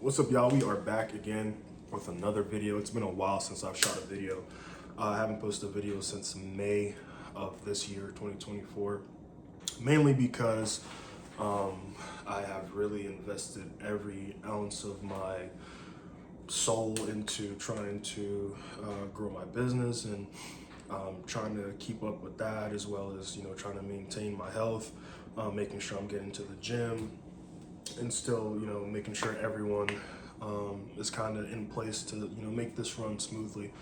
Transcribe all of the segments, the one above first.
What's up, y'all? We are back again with another video. It's been a while since I've shot a video. I haven't posted a video since May of this year, 2024, mainly because I have really invested every ounce of my soul into trying to grow my business and trying to keep up with that, as well as trying to maintain my health, making sure I'm getting to the gym, and still making sure everyone is kind of in place to make this run smoothly.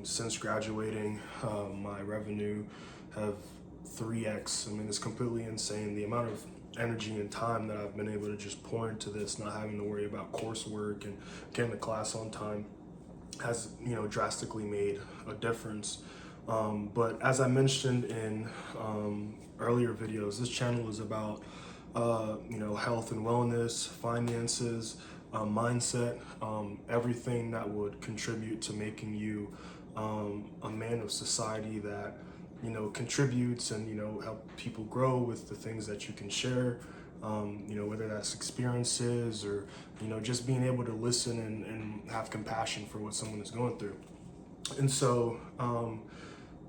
Since graduating, my revenue have 3x. I mean, it's completely insane the amount of energy and time that I've been able to just pour into this, not having to worry about coursework and getting to class on time has drastically made a difference. But as I mentioned in earlier videos, this channel is about health and wellness, finances, mindset, everything that would contribute to making you a man of society that contributes and help people grow with the things that you can share. Whether that's experiences or just being able to listen and have compassion for what someone is going through. And so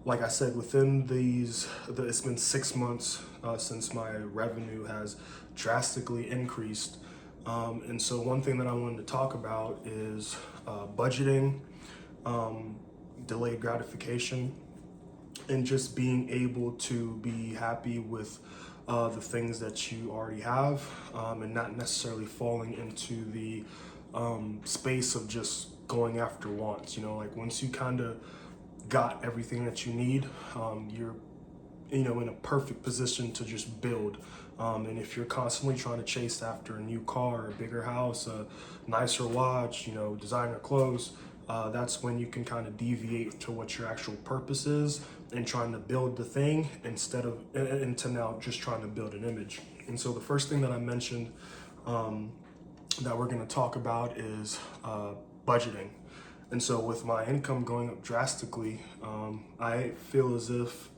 like I said, within it's been 6 months since my revenue has drastically increased. And so one thing that I wanted to talk about is budgeting, delayed gratification, and just being able to be happy with the things that you already have, and not necessarily falling into the space of just going after wants. Like once you kind of got everything that you need, you're in a perfect position to just build. And if you're constantly trying to chase after a new car, a bigger house, a nicer watch, designer clothes, that's when you can kind of deviate to what your actual purpose is and trying to build the thing into now just trying to build an image. And so the first thing that I mentioned that we're going to talk about is budgeting. And so with my income going up drastically, I feel as if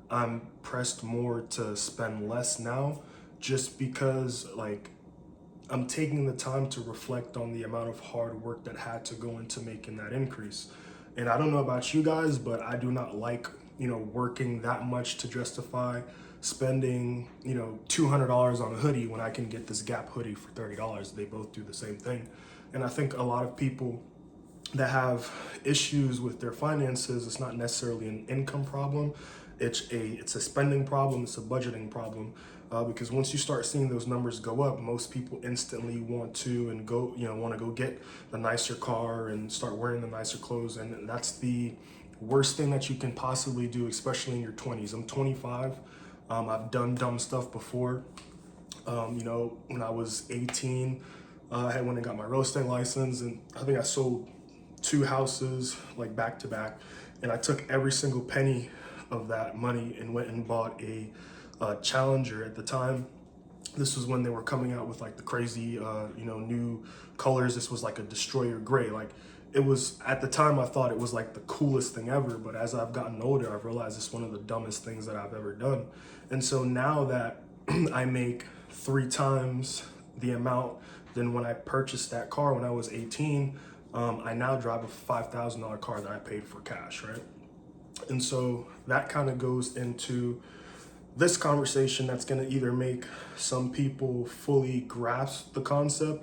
I'm pressed more to spend less now, just because I'm taking the time to reflect on the amount of hard work that had to go into making that increase. And I don't know about you guys, but I do not like, working that much to justify spending, $200 on a hoodie when I can get this Gap hoodie for $30. They both do the same thing. And I think a lot of people that have issues with their finances, it's not necessarily an income problem. It's a spending problem. It's a budgeting problem, because once you start seeing those numbers go up, most people instantly want to go get the nicer car and start wearing the nicer clothes, and that's the worst thing that you can possibly do, especially in your 20s. I'm 25. I've done dumb stuff before. When I was 18, I had went and got my real estate license, and I think I sold 2 houses back to back, and I took every single penny of that money and went and bought a Challenger. At the time, this was when they were coming out with the crazy new colors. This was like a destroyer gray. It was, at the time, I thought it was the coolest thing ever, but as I've gotten older, I've realized it's one of the dumbest things that I've ever done. And so now that I make 3 times the amount than when I purchased that car when I was 18, I now drive a $5,000 car that I paid for cash, right? And so that kind of goes into this conversation that's going to either make some people fully grasp the concept,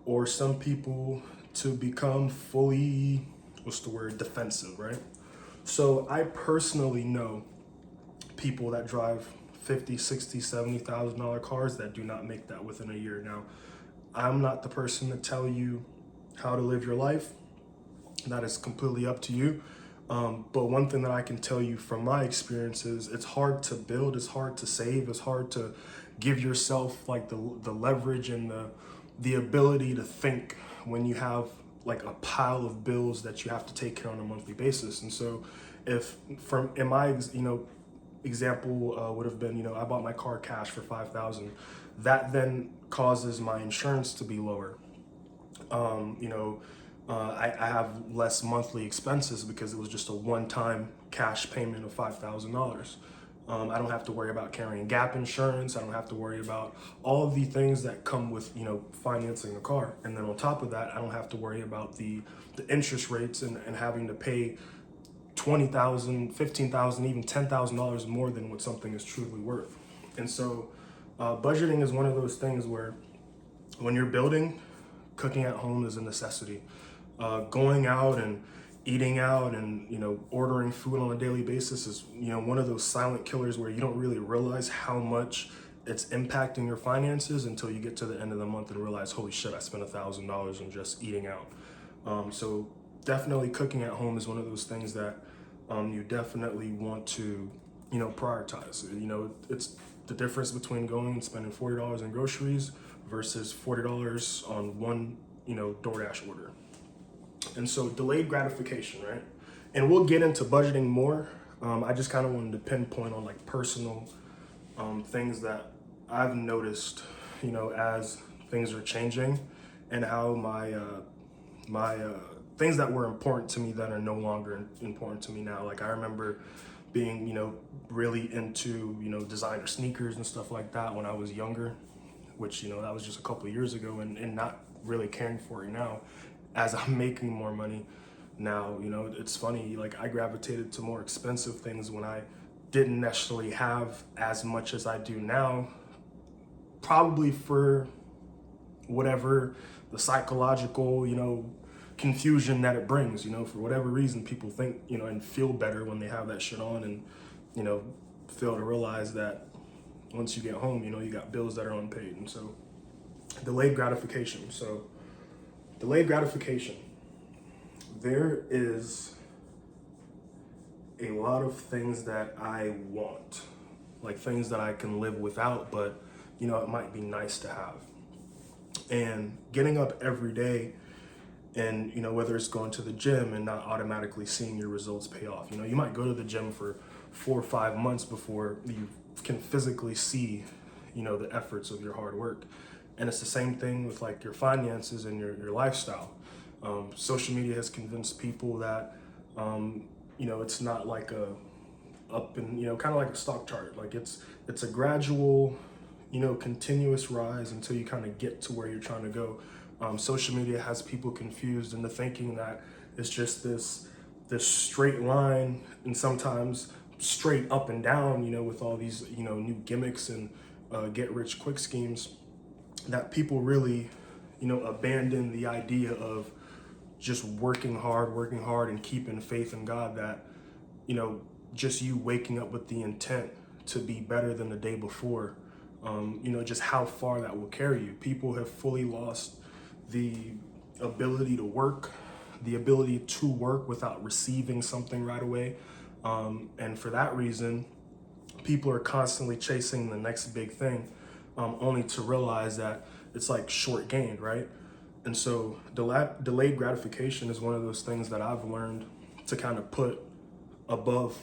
or some people to become fully, defensive, right? So I personally know people that drive $50,000, $60,000, $70,000 cars that do not make that within a year. Now, I'm not the person to tell you how to live your life. That is completely up to you. But one thing that I can tell you from my experiences, it's hard to build, it's hard to save, it's hard to give yourself the leverage and the ability to think when you have a pile of bills that you have to take care on a monthly basis. And so in my example would have been, I bought my car cash for $5,000. That then causes my insurance to be lower. I have less monthly expenses because it was just a one-time cash payment of $5,000. I don't have to worry about carrying gap insurance. I don't have to worry about all of the things that come with, financing a car. And then on top of that, I don't have to worry about the interest rates and having to pay $20,000, $15,000, even $10,000 more than what something is truly worth. And so budgeting is one of those things where when you're building, cooking at home is a necessity. Going out and eating out and ordering food on a daily basis is one of those silent killers where you don't really realize how much it's impacting your finances until you get to the end of the month and realize, holy shit, I spent $1,000 on just eating out. So definitely cooking at home is one of those things that you definitely want to prioritize. It's the difference between going and spending $40 in groceries versus $40 on one DoorDash order. And so delayed gratification, right? And we'll get into budgeting more. I just kind of wanted to pinpoint on like personal things that I've noticed, as things are changing, and how my things that were important to me that are no longer important to me now. Like I remember being, really into, designer sneakers and stuff like that when I was younger, which, that was just a couple of years ago, and not really caring for it now. As I'm making more money now, it's funny, like I gravitated to more expensive things when I didn't necessarily have as much as I do now, probably for whatever the psychological, confusion that it brings, for whatever reason, people think, and feel better when they have that shit on and, fail to realize that once you get home, you got bills that are unpaid. And so delayed gratification. So delayed gratification. There is a lot of things that I want, like things that I can live without, but it might be nice to have. And getting up every day and, whether it's going to the gym and not automatically seeing your results pay off. You might go to the gym for 4 or 5 months before you can physically see, the efforts of your hard work. And it's the same thing with like your finances and your lifestyle. Social media has convinced people that, it's not like a up and, kind of like a stock chart. Like it's a gradual, continuous rise until you kind of get to where you're trying to go. Social media has people confused into thinking that it's just this straight line, and sometimes straight up and down, with all these, new gimmicks and get rich quick schemes, that people really, abandon the idea of just working hard and keeping faith in God, that, just you waking up with the intent to be better than the day before, just how far that will carry you. People have fully lost the ability to work without receiving something right away. And for that reason, people are constantly chasing the next big thing, only to realize that it's like short gained, right? And so delayed gratification is one of those things that I've learned to kind of put above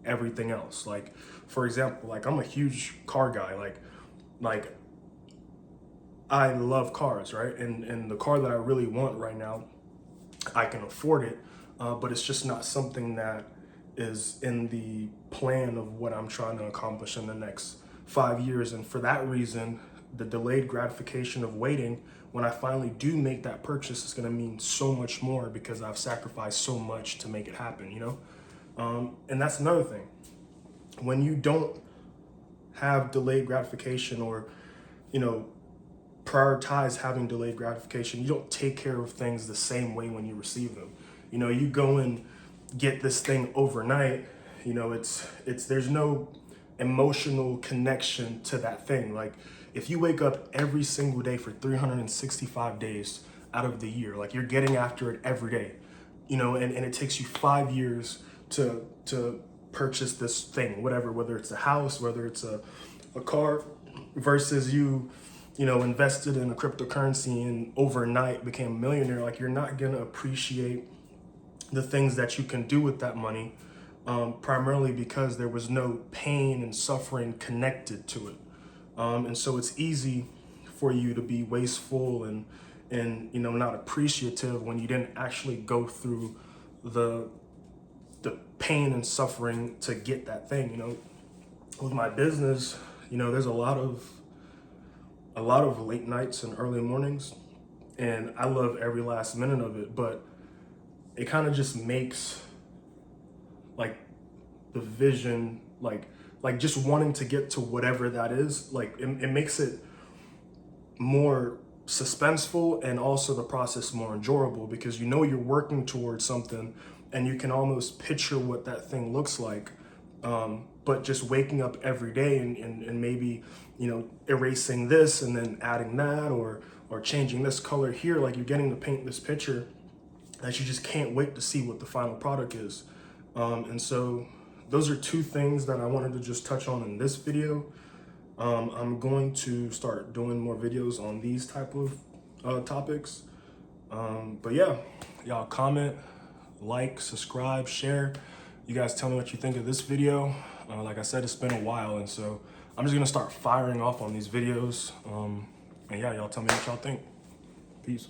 everything else. Like, for example, like I'm a huge car guy. Like I love cars, right? And the car that I really want right now, I can afford it, but it's just not something that is in the plan of what I'm trying to accomplish in the next 5 years. And for that reason, the delayed gratification of waiting, when I finally do make that purchase, is going to mean so much more because I've sacrificed so much to make it happen, And that's another thing. When you don't have delayed gratification, or, prioritize having delayed gratification, you don't take care of things the same way when you receive them. You go and get this thing overnight, there's no emotional connection to that thing. Like if you wake up every single day for 365 days out of the year, like you're getting after it every day, and it takes you 5 years to purchase this thing, whether it's a house, whether it's a car, versus you invested in a cryptocurrency and overnight became a millionaire. Like you're not gonna appreciate the things that you can do with that money, primarily because there was no pain and suffering connected to it. And so it's easy for you to be wasteful and not appreciative when you didn't actually go through the pain and suffering to get that thing. with my business, you know, there's a lot of late nights and early mornings, and I love every last minute of it, but it kind of just makes like the vision, like just wanting to get to whatever that is, like it makes it more suspenseful and also the process more enjoyable, because you know you're working towards something and you can almost picture what that thing looks like. But just waking up every day and maybe, you know, erasing this and then adding that, or changing this color here, like you're getting to paint this picture that you just can't wait to see what the final product is. And so those are two things that I wanted to just touch on in this video. I'm going to start doing more videos on these type of topics. But yeah, y'all comment, like, subscribe, share. You guys tell me what you think of this video. Like I said, it's been a while, and so I'm just gonna start firing off on these videos. And yeah, y'all tell me what y'all think. Peace.